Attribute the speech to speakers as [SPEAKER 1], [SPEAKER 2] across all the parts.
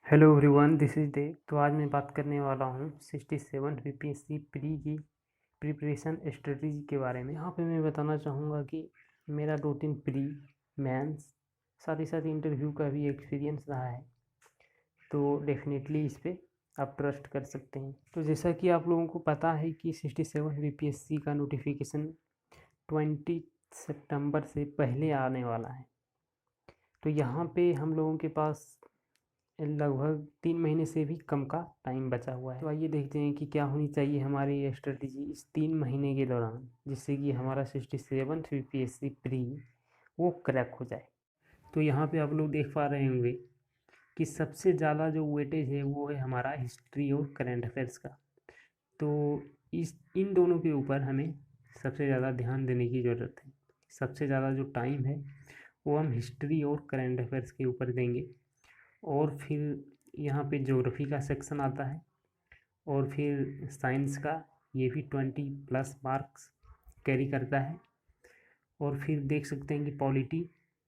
[SPEAKER 1] Hello everyone, this is देव। तो आज मैं बात करने वाला हूँ 67 बीपीएससी प्री की प्रिपरेशन स्ट्रेटजी के बारे में। यहाँ पे मैं बताना चाहूँगा कि मेरा 2-3 प्री मेंस साथ ही साथ इंटरव्यू का भी एक्सपीरियंस रहा है, तो डेफिनेटली इस पे आप ट्रस्ट कर सकते हैं। तो जैसा कि आप लोगों को पता है कि 67 बीपीएससी का नोटिफिकेशन 20 सितंबर से पहले आने वाला है। तो यहाँ पे हम लोगों के पास लगभग 3 महीने से भी कम का टाइम बचा हुआ है। तो आइए देखते हैं कि क्या होनी चाहिए हमारी स्ट्रेटजी इस 3 महीने के दौरान, जिससे कि हमारा 67 बीपीएससी प्री वो क्रैक हो जाए। तो यहाँ पे आप लोग देख पा रहे होंगे कि सबसे ज़्यादा जो वेटेज है वो है हमारा हिस्ट्री और करंट अफेयर्स का। तो इन दोनों के ऊपर हमें सबसे ज़्यादा ध्यान देने की ज़रूरत है। सबसे ज़्यादा जो टाइम है वो हम हिस्ट्री और करंट अफेयर्स के ऊपर देंगे, और फिर यहाँ पे ज्योग्राफी का सेक्शन आता है, और फिर साइंस का ये भी 20+ मार्क्स कैरी करता है, और फिर देख सकते हैं कि पॉलिटी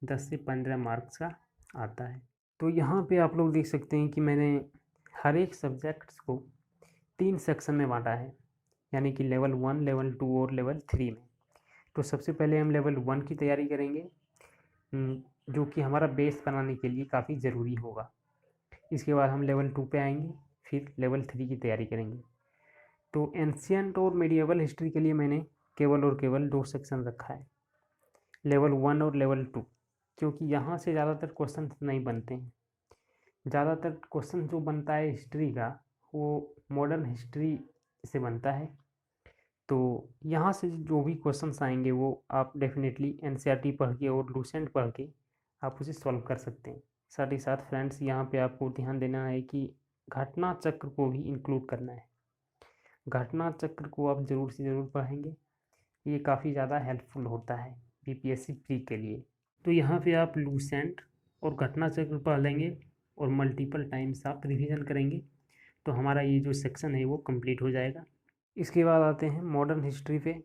[SPEAKER 1] 10 से 15 मार्क्स का आता है। तो यहाँ पे आप लोग देख सकते हैं कि मैंने हर एक सब्जेक्ट्स को 3 सेक्शन में बांटा है, यानी कि लेवल 1, लेवल 2 और लेवल 3 में। तो सबसे पहले हम लेवल 1 की तैयारी करेंगे, जो कि हमारा बेस बनाने के लिए काफ़ी ज़रूरी होगा। इसके बाद हम लेवल 2 पे आएंगे, फिर लेवल 3 की तैयारी करेंगे। तो एंशियंट और मेडिएवल हिस्ट्री के लिए मैंने केवल और केवल 2 सेक्शन रखा है, लेवल 1 और लेवल 2, क्योंकि यहाँ से ज़्यादातर क्वेश्चन नहीं बनते हैं। ज़्यादातर क्वेश्चन जो बनता है हिस्ट्री का वो मॉडर्न हिस्ट्री से बनता है। तो यहाँ से जो भी क्वेश्चंस आएंगे वो आप डेफिनेटली एनसीईआरटी पढ़ के और लूसेंट पढ़ के आप उसे सॉल्व कर सकते हैं। साथ ही साथ फ्रेंड्स, यहाँ पे आपको ध्यान देना है कि घटना चक्र को भी इंक्लूड करना है। घटना चक्र को आप ज़रूर से ज़रूर पढ़ेंगे, ये काफ़ी ज़्यादा हेल्पफुल होता है बीपीएससी प्री के लिए। तो यहाँ पे आप लूसेंट और घटना चक्र पढ़ लेंगे और मल्टीपल टाइम्स आप रिवीजन करेंगे, तो हमारा ये जो सेक्शन है वो कंप्लीट हो जाएगा। इसके बाद आते हैं मॉडर्न हिस्ट्री पे।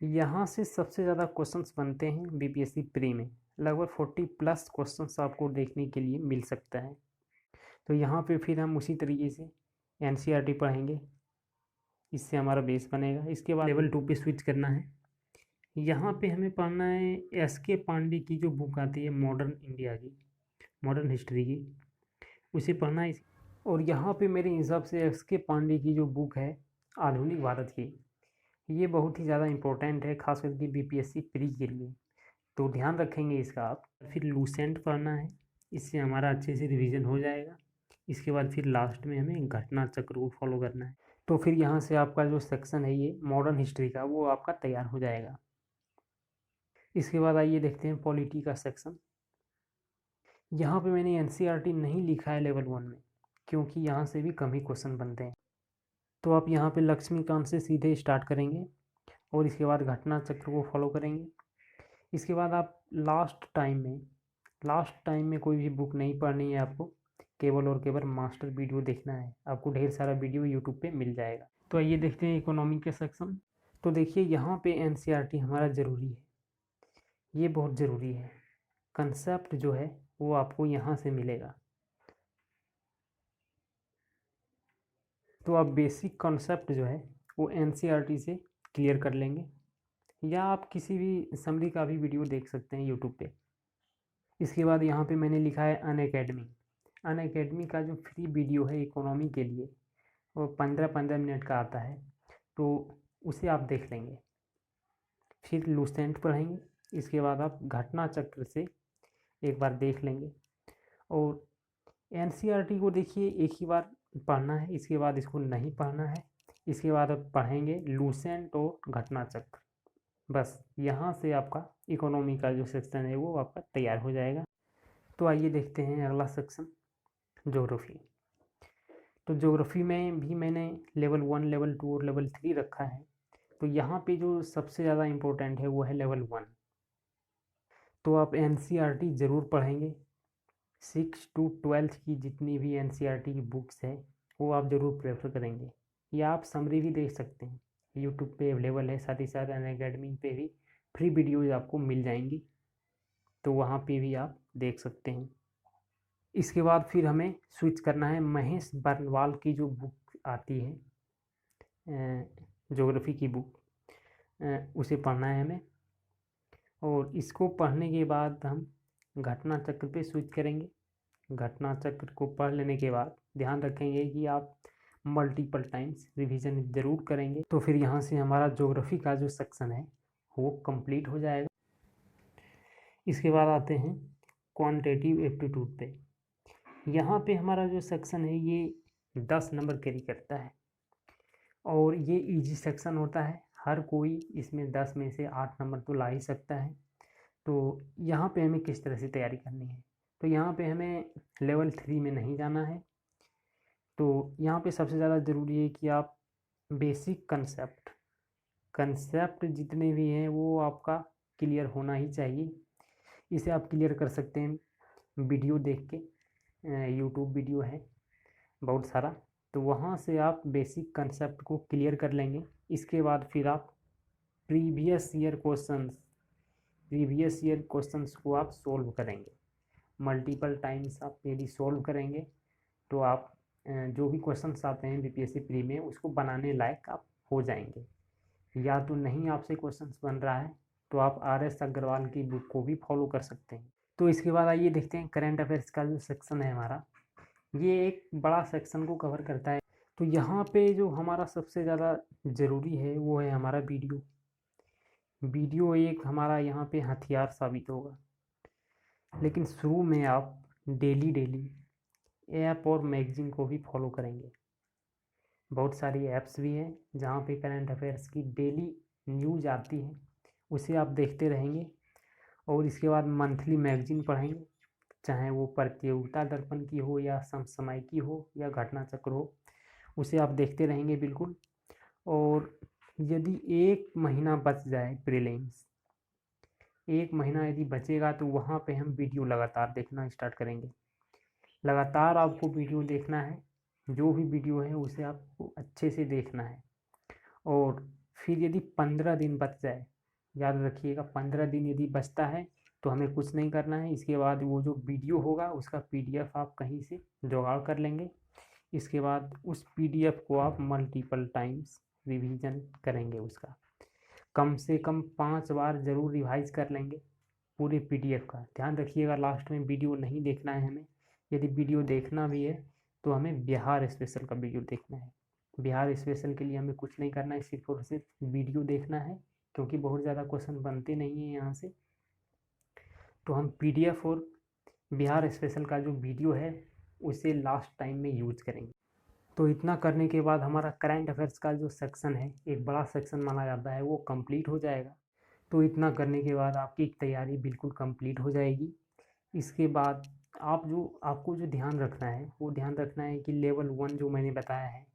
[SPEAKER 1] यहाँ से सबसे ज़्यादा क्वेश्चंस बनते हैं बीपीएससी प्री में, लगभग 40+ क्वेश्चंस आपको देखने के लिए मिल सकता है। तो यहाँ पे फिर हम उसी तरीके से एनसीईआरटी पढ़ेंगे, इससे हमारा बेस बनेगा। इसके बाद लेवल 2 पे स्विच करना है। यहाँ पे हमें पढ़ना है एस.के. पांडे की जो बुक आती है मॉडर्न इंडिया की, मॉडर्न हिस्ट्री की, उसे पढ़ना है। और यहाँ पे मेरे हिसाब से एस.के. पांडे की जो बुक है आधुनिक भारत की, ये बहुत ही ज़्यादा इम्पोर्टेंट है, खास करके बीपीएससी प्री के लिए, तो ध्यान रखेंगे इसका आप। फिर लूसेंट पढ़ना है, इससे हमारा अच्छे से रिवीजन हो जाएगा। इसके बाद फिर लास्ट में हमें घटना चक्र को फॉलो करना है। तो फिर यहाँ से आपका जो सेक्शन है ये मॉडर्न हिस्ट्री का वो आपका तैयार हो जाएगा। इसके बाद आइए देखते हैं पॉलिटी का सेक्शन। यहाँ पे मैंने एनसीईआरटी नहीं लिखा है लेवल 1 में, क्योंकि यहाँ से भी कम ही क्वेश्चन बनते हैं। तो आप यहाँ पे लक्ष्मीकांत से सीधे स्टार्ट करेंगे और इसके बाद घटना चक्र को फॉलो करेंगे। इसके बाद आप लास्ट टाइम में कोई भी बुक नहीं पढ़नी है आपको, केवल और केवल मास्टर वीडियो देखना है। आपको ढेर सारा वीडियो यूट्यूब पे मिल जाएगा। तो आइए देखते हैं इकोनॉमी के सेक्शन। तो देखिए यहाँ पे एनसीईआरटी हमारा ज़रूरी है, ये बहुत ज़रूरी है। कंसेप्ट जो है वो आपको यहाँ से मिलेगा, तो आप बेसिक कॉन्सेप्ट जो है वो एनसीईआरटी से क्लियर कर लेंगे, या आप किसी भी समरी का भी वीडियो देख सकते हैं यूट्यूब पे। इसके बाद यहाँ पे मैंने लिखा है अनअकैडमी का जो फ्री वीडियो है इकोनॉमी के लिए, वो 15-15 मिनट का आता है, तो उसे आप देख लेंगे। फिर लूसेंट पढ़ेंगे, इसके बाद आप घटना चक्र से एक बार देख लेंगे। और एनसीईआरटी को देखिए एक ही बार पढ़ना है, इसके बाद इसको नहीं पढ़ना है। इसके बाद आप पढ़ेंगे लूसेंट और घटना चक्र, बस यहाँ से आपका इकोनॉमी का जो सेक्शन है वो आपका तैयार हो जाएगा। तो आइए देखते हैं अगला सेक्शन, ज्योग्राफी। तो ज्योग्राफी में भी मैंने लेवल 1, लेवल 2 और लेवल 3 रखा है। तो यहाँ पे जो सबसे ज़्यादा इम्पोर्टेंट है वो है लेवल 1। तो आप एनसीईआरटी ज़रूर पढ़ेंगे, 6 to 12 की जितनी भी एनसीईआरटी की बुक्स है वो आप ज़रूर प्रेफर करेंगे, या आप समरी भी देख सकते हैं, यूट्यूब पे अवेलेबल है। साथ ही साथ अनअकैडमी पे भी फ्री वीडियोज़ आपको मिल जाएंगी, तो वहाँ पे भी आप देख सकते हैं। इसके बाद फिर हमें स्विच करना है महेश बर्नवाल की जो बुक आती है ज्योग्राफी की बुक, उसे पढ़ना है हमें। और इसको पढ़ने के बाद हम घटना चक्र पे स्विच करेंगे। घटना चक्र को पढ़ लेने के बाद ध्यान रखेंगे कि आप मल्टीपल टाइम्स रिवीजन ज़रूर करेंगे। तो फिर यहाँ से हमारा ज्योग्राफी का जो सेक्शन है वो कंप्लीट हो जाएगा। इसके बाद आते हैं क्वांटिटेटिव एप्टीट्यूड पे। यहाँ पे हमारा जो सेक्शन है ये 10 नंबर कैरी करता है और ये इजी सेक्शन होता है। हर कोई इसमें 10 में से 8 नंबर तो ला ही सकता है। तो यहाँ पे हमें किस तरह से तैयारी करनी है, तो यहाँ पे हमें लेवल 3 में नहीं जाना है। तो यहाँ पे सबसे ज़्यादा ज़रूरी है कि आप बेसिक कंसेप्ट जितने भी हैं वो आपका क्लियर होना ही चाहिए। इसे आप क्लियर कर सकते हैं वीडियो देख के, यूट्यूब वीडियो है बहुत सारा, तो वहाँ से आप बेसिक कंसेप्ट को क्लियर कर लेंगे। इसके बाद फिर आप प्रीवियस ईयर क्वेश्चंस को आप सोल्व करेंगे। मल्टीपल टाइम्स आप यदि सोल्व करेंगे तो आप जो भी क्वेश्चंस आते हैं बीपीएससी प्री में उसको बनाने लायक आप हो जाएंगे। या तो नहीं आपसे क्वेश्चंस बन रहा है तो आप RS अग्रवाल की बुक को भी फॉलो कर सकते हैं। तो इसके बाद आइए देखते हैं करंट अफेयर्स का जो सेक्शन है हमारा, ये एक बड़ा सेक्शन को कवर करता है। तो यहाँ पे जो हमारा सबसे ज़्यादा ज़रूरी है वो है हमारा वीडियो एक हमारा यहाँ पे हथियार साबित होगा। लेकिन शुरू में आप डेली ऐप और मैगज़ीन को भी फॉलो करेंगे। बहुत सारी ऐप्स भी हैं जहाँ पे करंट अफेयर्स की डेली न्यूज़ आती है, उसे आप देखते रहेंगे। और इसके बाद मंथली मैगज़ीन पढ़ेंगे, चाहे वो प्रतियोगिता दर्पण की हो या समसामयिक की हो या घटना चक्र हो, उसे आप देखते रहेंगे बिल्कुल। और यदि 1 महीना बच जाए प्रीलिम्स, 1 महीना यदि बचेगा तो वहाँ पे हम वीडियो लगातार देखना स्टार्ट करेंगे। लगातार आपको वीडियो देखना है, जो भी वीडियो है उसे आपको अच्छे से देखना है। और फिर यदि 15 दिन बच जाए, याद रखिएगा 15 दिन यदि बचता है तो हमें कुछ नहीं करना है। इसके बाद वो जो वीडियो होगा उसका PDF आप कहीं से जुगाड़ कर लेंगे। इसके बाद उस PDF को आप मल्टीपल टाइम्स रिवीजन करेंगे। उसका कम से कम 5 बार ज़रूर रिवाइज कर लेंगे पूरे PDF का। ध्यान रखिएगा लास्ट में वीडियो नहीं देखना है हमें। यदि वीडियो देखना भी है तो हमें बिहार स्पेशल का वीडियो देखना है। बिहार स्पेशल के लिए हमें कुछ नहीं करना है, सिर्फ और सिर्फ वीडियो देखना है, क्योंकि बहुत ज़्यादा क्वेश्चन बनते नहीं हैं यहाँ से। तो हम PDF और बिहार स्पेशल का जो वीडियो है उसे लास्ट टाइम में यूज करेंगे। तो इतना करने के बाद हमारा करंट अफेयर्स का जो सेक्शन है, एक बड़ा सेक्शन माना जाता है, वो कंप्लीट हो जाएगा। तो इतना करने के बाद आपकी तैयारी बिल्कुल कंप्लीट हो जाएगी। इसके बाद आपको जो ध्यान रखना है वो ध्यान रखना है कि लेवल 1 जो मैंने बताया है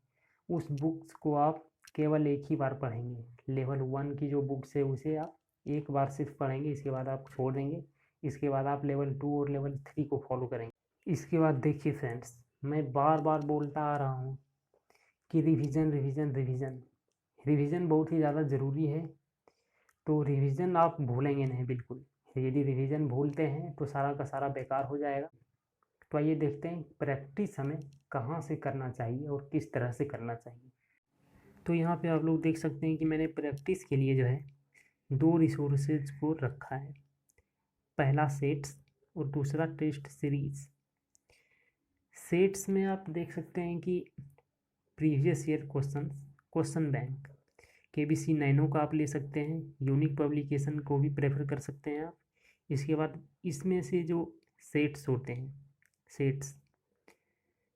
[SPEAKER 1] उस बुक्स को आप केवल एक ही बार पढ़ेंगे। लेवल 1 की जो बुक्स है उसे आप एक बार सिर्फ पढ़ेंगे, इसके बाद आप छोड़ देंगे। इसके बाद आप लेवल 2 और लेवल 3 को फॉलो करेंगे। इसके बाद देखिए फ्रेंड्स, मैं बार बार बोलता आ रहा हूँ कि रिवीजन बहुत ही ज़्यादा ज़रूरी है। तो रिवीजन आप भूलेंगे नहीं बिल्कुल। यदि रिवीजन भूलते हैं तो सारा का सारा बेकार हो जाएगा। तो आइए देखते हैं प्रैक्टिस हमें कहाँ से करना चाहिए और किस तरह से करना चाहिए। तो यहाँ पे आप लोग देख सकते हैं कि मैंने प्रैक्टिस के लिए जो है 2 रिसोर्सेज को रखा है। पहला सेट्स और दूसरा टेस्ट सीरीज। सेट्स में आप देख सकते हैं कि previous year question bank KBC nano का आप ले सकते हैं, यूनिक पब्लिकेशन को भी प्रेफर कर सकते हैं आप। इसके बाद इसमें से जो सेट्स होते हैं,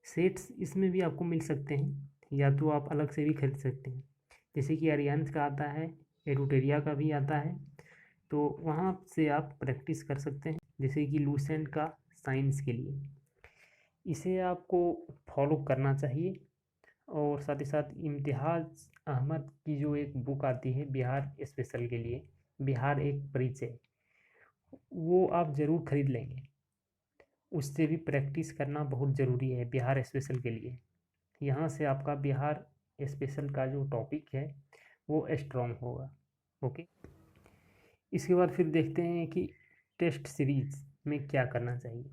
[SPEAKER 1] सेट्स इसमें भी आपको मिल सकते हैं, या तो आप अलग से भी खरीद सकते हैं। जैसे कि अरिहंत का आता है, एडुटेरिया का भी आता है, तो वहाँ से आप प्रैक्टिस कर सकते हैं। जैसे कि लूसेंट का साइंस के लिए, इसे आपको फॉलो करना चाहिए। और साथ ही साथ इम्तियाज़ अहमद की जो एक बुक आती है बिहार स्पेशल के लिए, बिहार एक परिचय, वो आप ज़रूर खरीद लेंगे। उससे भी प्रैक्टिस करना बहुत ज़रूरी है बिहार स्पेशल के लिए। यहाँ से आपका बिहार स्पेशल का जो टॉपिक है वो स्ट्रॉन्ग होगा। ओके, इसके बाद फिर देखते हैं कि टेस्ट सीरीज़ में क्या करना चाहिए।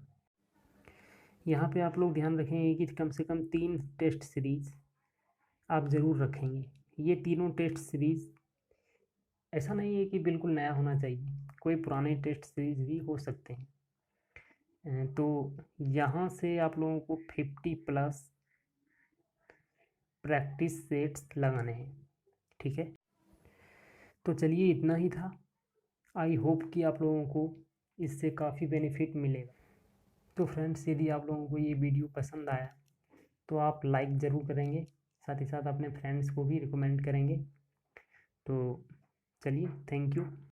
[SPEAKER 1] यहाँ पे आप लोग ध्यान रखेंगे कि कम से कम 3 टेस्ट सीरीज़ आप ज़रूर रखेंगे। ये तीनों टेस्ट सीरीज़ ऐसा नहीं है कि बिल्कुल नया होना चाहिए, कोई पुराने टेस्ट सीरीज़ भी हो सकते हैं। तो यहाँ से आप लोगों को 50+ प्रैक्टिस सेट्स लगाने हैं, ठीक है। तो चलिए इतना ही था। आई होप कि आप लोगों को इससे काफ़ी बेनिफिट मिलेगा। तो फ्रेंड्स, यदि आप लोगों को ये वीडियो पसंद आया तो आप लाइक ज़रूर करेंगे, साथ ही साथ अपने फ्रेंड्स को भी रिकमेंड करेंगे। तो चलिए, थैंक यू।